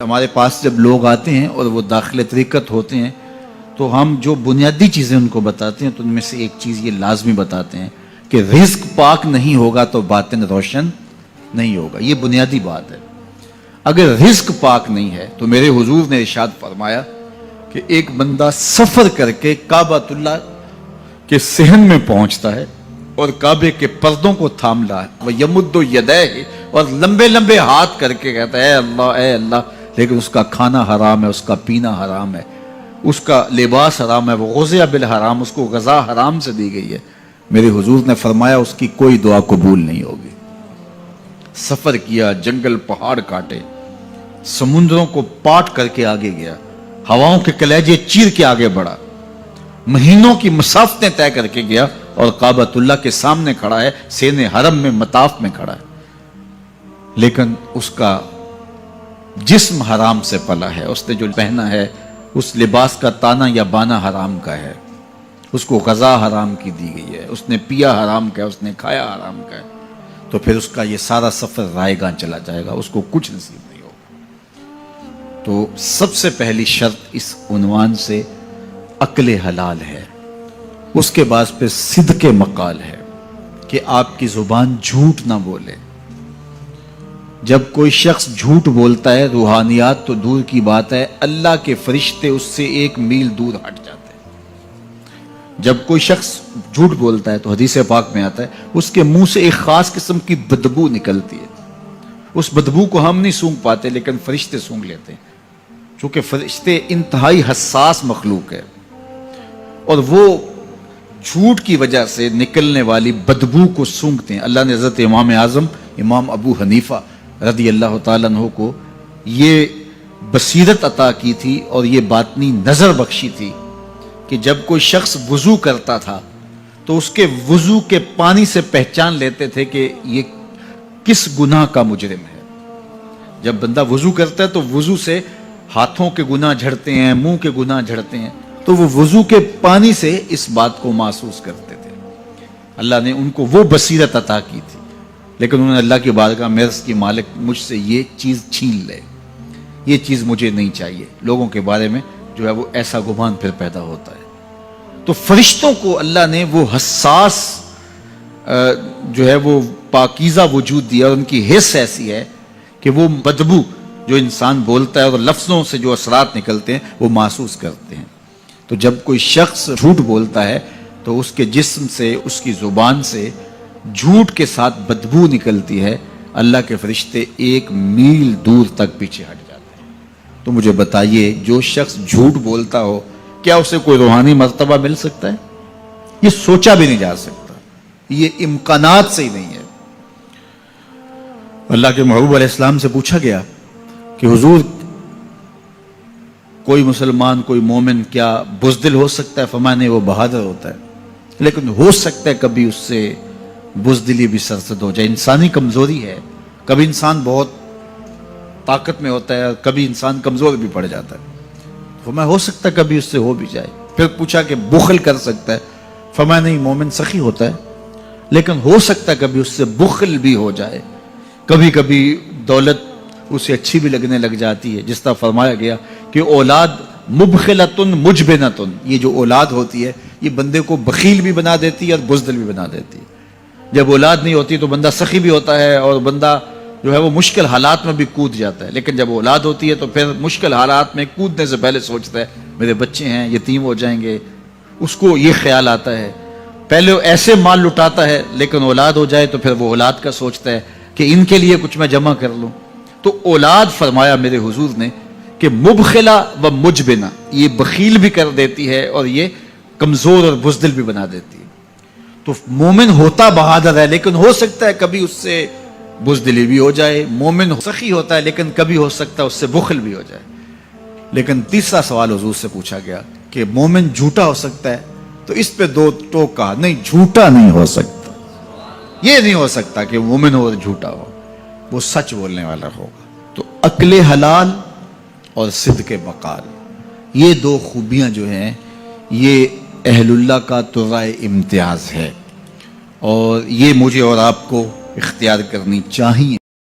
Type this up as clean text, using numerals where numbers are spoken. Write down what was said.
ہمارے پاس جب لوگ آتے ہیں اور وہ داخل طریقت ہوتے ہیں تو ہم جو بنیادی چیزیں ان کو بتاتے ہیں تو ان میں سے ایک چیز یہ لازمی بتاتے ہیں کہ رزق پاک نہیں ہوگا تو باطن روشن نہیں ہوگا. یہ بنیادی بات ہے. اگر رزق پاک نہیں ہے تو میرے حضور نے ارشاد فرمایا کہ ایک بندہ سفر کر کے کعبۃ اللہ کے صحن میں پہنچتا ہے اور کعبے کے پردوں کو تھام لا ہے وہ یمد یدیہ اور لمبے لمبے ہاتھ کر کے کہتا ہے اے اللہ, لیکن اس کا کھانا حرام ہے, اس کا پینا حرام ہے, اس کا لباس حرام ہے, وہ غزیہ بالحرام, اس کو غذا حرام سے دی گئی ہے. میرے حضور نے فرمایا اس کی کوئی دعا قبول نہیں ہوگی. سفر کیا, جنگل پہاڑ کاٹے, سمندروں کو پاٹ کر کے آگے گیا, ہواؤں کے کلیجے چیر کے آگے بڑھا, مہینوں کی مسافتیں طے کر کے گیا اور کعبۃ اللہ کے سامنے کھڑا ہے, سین حرم میں مطاف میں کھڑا ہے, لیکن اس کا جسم حرام سے پلا ہے. اس نے جو پہنا ہے اس لباس کا تانا یا بانا حرام کا ہے, اس کو غذا حرام کی دی گئی ہے, اس نے پیا حرام کا ہے, اس نے کھایا حرام کا ہے, تو پھر اس کا یہ سارا سفر رائے گاں چلا جائے گا, اس کو کچھ نصیب نہیں ہوگا. تو سب سے پہلی شرط اس عنوان سے عقل حلال ہے. اس کے بعد پھر صدق مقال ہے کہ آپ کی زبان جھوٹ نہ بولے. جب کوئی شخص جھوٹ بولتا ہے روحانیات تو دور کی بات ہے, اللہ کے فرشتے اس سے 1 میل دور ہٹ جاتے ہیں. جب کوئی شخص جھوٹ بولتا ہے تو حدیث پاک میں آتا ہے اس کے منہ سے ایک خاص قسم کی بدبو نکلتی ہے. اس بدبو کو ہم نہیں سونگھ پاتے لیکن فرشتے سونگھ لیتے ہیں, چونکہ فرشتے انتہائی حساس مخلوق ہے اور وہ جھوٹ کی وجہ سے نکلنے والی بدبو کو سونگھتے ہیں. اللہ نے حضرت امام اعظم امام ابو حنیفہ رضی اللہ تعالیٰ عنہ کو یہ بصیرت عطا کی تھی اور یہ باطنی نظر بخشی تھی کہ جب کوئی شخص وضو کرتا تھا تو اس کے وضو کے پانی سے پہچان لیتے تھے کہ یہ کس گناہ کا مجرم ہے. جب بندہ وضو کرتا ہے تو وضو سے ہاتھوں کے گناہ جھڑتے ہیں, منہ کے گناہ جھڑتے ہیں, تو وہ وضو کے پانی سے اس بات کو محسوس کرتے تھے. اللہ نے ان کو وہ بصیرت عطا کی تھی, لیکن انہوں نے اللہ کی بارگاہ میں عرض کی مالک مجھ سے یہ چیز چھین لے, یہ چیز مجھے نہیں چاہیے. لوگوں کے بارے میں جو ہے وہ ایسا گمان پھر پیدا ہوتا ہے. تو فرشتوں کو اللہ نے وہ حساس جو ہے وہ پاکیزہ وجود دیا اور ان کی حس ایسی ہے کہ وہ بدبو جو انسان بولتا ہے اور لفظوں سے جو اثرات نکلتے ہیں وہ محسوس کرتے ہیں. تو جب کوئی شخص جھوٹ بولتا ہے تو اس کے جسم سے, اس کی زبان سے جھوٹ کے ساتھ بدبو نکلتی ہے. اللہ کے فرشتے 1 میل دور تک پیچھے ہٹ جاتے ہیں. تو مجھے بتائیے جو شخص جھوٹ بولتا ہو کیا اسے کوئی روحانی مرتبہ مل سکتا ہے؟ یہ سوچا بھی نہیں جا سکتا, یہ امکانات سے ہی نہیں ہے. اللہ کے محبوب علیہ السلام سے پوچھا گیا کہ حضور کوئی مسلمان کوئی مومن کیا بزدل ہو سکتا ہے؟ فرمایا نہیں, وہ بہادر ہوتا ہے, لیکن ہو سکتا ہے کبھی اس سے بزدلی بھی سرزد ہو جائے. انسانی کمزوری ہے, کبھی انسان بہت طاقت میں ہوتا ہے, کبھی انسان کمزور بھی پڑ جاتا ہے. فرمایا ہو سکتا ہے کبھی اس سے ہو بھی جائے. پھر پوچھا کہ بخل کر سکتا ہے؟ فرمایا نہیں, مومن سخی ہوتا ہے لیکن ہو سکتا ہے کبھی اس سے بخل بھی ہو جائے. کبھی کبھی دولت اسے اچھی بھی لگنے لگ جاتی ہے, جس طرح فرمایا گیا کہ اولاد مبخلتن مجبنتن, یہ جو اولاد ہوتی ہے یہ بندے کو بخیل بھی بنا دیتی ہے اور بزدل بھی بنا دیتی ہے. جب اولاد نہیں ہوتی تو بندہ سخی بھی ہوتا ہے اور بندہ جو ہے وہ مشکل حالات میں بھی کود جاتا ہے, لیکن جب اولاد ہوتی ہے تو پھر مشکل حالات میں کودنے سے پہلے سوچتا ہے میرے بچے ہیں یتیم ہو جائیں گے. اس کو یہ خیال آتا ہے, پہلے ایسے مال لٹاتا ہے لیکن اولاد ہو جائے تو پھر وہ اولاد کا سوچتا ہے کہ ان کے لیے کچھ میں جمع کر لوں. تو اولاد فرمایا میرے حضور نے کہ مبخلہ و مجبنہ, یہ بخیل بھی کر دیتی ہے اور یہ کمزور اور بزدل بھی بنا دیتی ہے. تو مومن ہوتا بہادر ہے لیکن ہو سکتا ہے کبھی اس سے بزدلی بھی ہو جائے. مومن سخی ہوتا ہے لیکن کبھی ہو سکتا ہے اس سے بخل بھی ہو جائے. لیکن تیسرا سوال حضور سے پوچھا گیا کہ مومن جھوٹا ہو سکتا ہے؟ تو اس پہ 2 ٹوک کہا, نہیں جھوٹا نہیں ہو سکتا. یہ نہیں ہو سکتا کہ مومن ہو اور جھوٹا ہو, وہ سچ بولنے والا ہوگا. تو عقل حلال اور صدق مقال, یہ 2 خوبیاں جو ہیں یہ اہل اللہ کا طرائے امتیاز ہے اور یہ مجھے اور آپ کو اختیار کرنی چاہیے.